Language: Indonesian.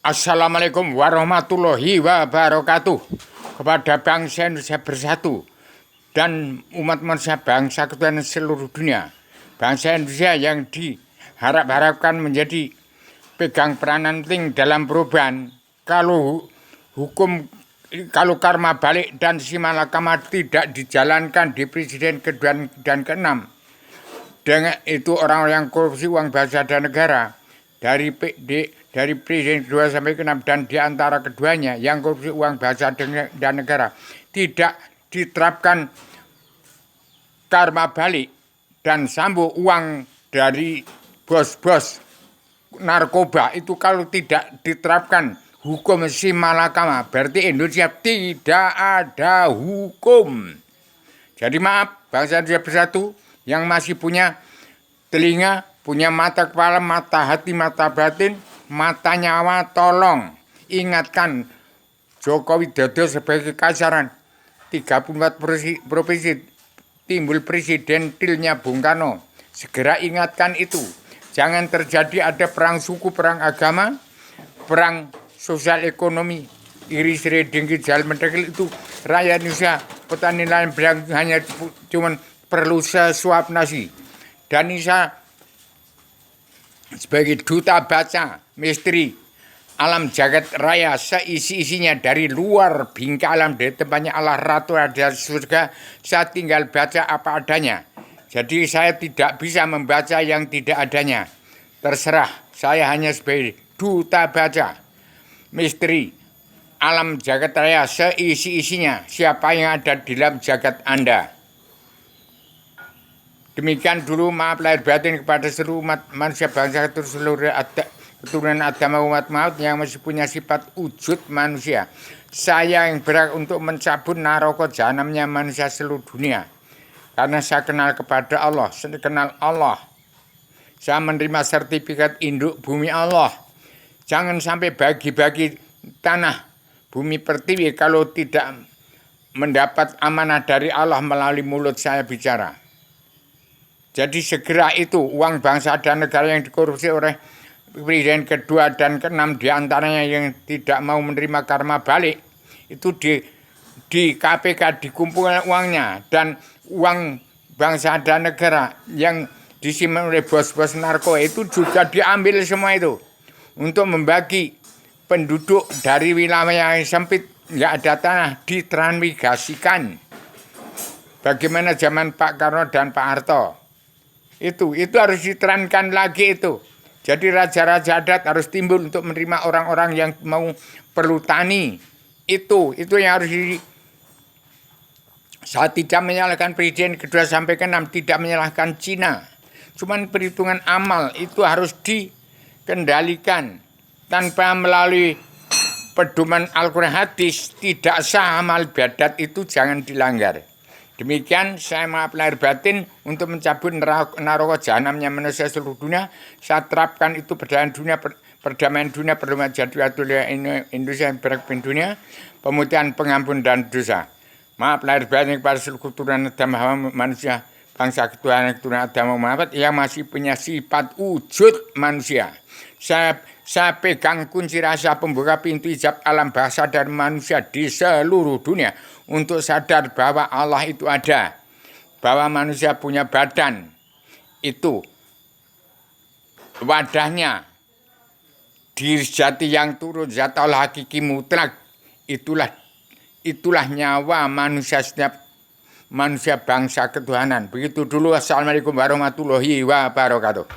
Assalamualaikum warahmatullahi wabarakatuh. Kepada bangsa Indonesia bersatu dan umat manusia bangsa ketuhanan seluruh dunia. Bangsa Indonesia yang diharapkan menjadi pegang peranan penting dalam perubahan. Kalau karma balik dan si malakama tidak dijalankan di presiden kedua dan keenam, dengan itu orang-orang yang korupsi uang bangsa dan negara dari presiden kedua sampai ke-6 dan di antara keduanya yang korupsi uang bangsa dan negara tidak diterapkan karma balik dan sambung uang dari bos-bos narkoba itu, kalau tidak diterapkan hukum si malakama berarti Indonesia tidak ada hukum. Jadi maaf bangsa Indonesia bersatu yang masih punya telinga, punya mata kepala, mata hati, mata batin, mata nyawa, tolong ingatkan Jokowi Widodo sebagai kasaran 34 provinsi timbul presidentilnya Bung Karno. Segera ingatkan itu. Jangan terjadi ada perang suku, perang agama, perang sosial ekonomi, iri seri dengki jal mendekil itu. Rakyat Indonesia, petani lain bilang hanya cuman perlu sesuap nasi. Dan Indonesia sebagai duta baca misteri alam jagat raya seisi-isinya dari luar bingkai alam, dari tempatnya Allah Ratu ada surga, saya tinggal baca apa adanya. Jadi saya tidak bisa membaca yang tidak adanya. Terserah, saya hanya sebagai duta baca misteri alam jagat raya seisi-isinya, siapa yang ada di dalam jagat Anda. Demikian dulu, maaf lahir batin kepada seluruh umat manusia bangsa seluruh keturunan agama umat maut yang masih punya sifat wujud manusia. Saya yang berhak untuk mencabut naraka jahanamnya manusia seluruh dunia. Karena saya kenal kepada Allah, saya kenal Allah. Saya menerima sertifikat induk bumi Allah. Jangan sampai bagi-bagi tanah bumi pertiwi kalau tidak mendapat amanah dari Allah melalui mulut saya bicara. Jadi segera itu uang bangsa dan negara yang dikorupsi oleh presiden kedua dan ke-6 diantaranya yang tidak mau menerima karma balik itu di KPK dikumpulkan uangnya, dan uang bangsa dan negara yang disimpan oleh bos-bos narko itu juga diambil semua itu untuk membagi penduduk dari wilayah yang sempit, nggak ada tanah, ditransmigrasikan. Bagaimana zaman Pak Karno dan Pak Harto. Itu harus diterankan lagi itu. Jadi raja-raja adat harus timbul untuk menerima orang-orang yang mau perlu tani. Itu yang harus saya tidak menyalahkan presiden kedua sampai ke-6, tidak menyalahkan Cina. Cuman perhitungan amal itu harus dikendalikan tanpa melalui pedoman Al-Quran hadis. Tidak sah amal ibadat itu, jangan dilanggar. Demikian saya maaf lahir batin untuk mencabut naraka jahanamnya manusia seluruh dunia. Saya terapkan itu perdamaian dunia, perlindungan jadwal Indonesia yang berkembang dunia, pemutihan, pengampun dan dosa. Maaf lahir batin kepada seluruh keturunan agama manusia bangsa ketuhanan agama Muhammad yang masih punya sifat wujud manusia. Saya pegang kunci rahasia pembuka pintu hijab alam bahasa dan manusia di seluruh dunia untuk sadar bahwa Allah itu ada, bahwa manusia punya badan, itu wadahnya, diri sejati yang turut zat Allah hakiki mutlak, itulah nyawa manusia, setiap manusia bangsa ketuhanan. Begitu dulu. Assalamualaikum warahmatullahi wabarakatuh.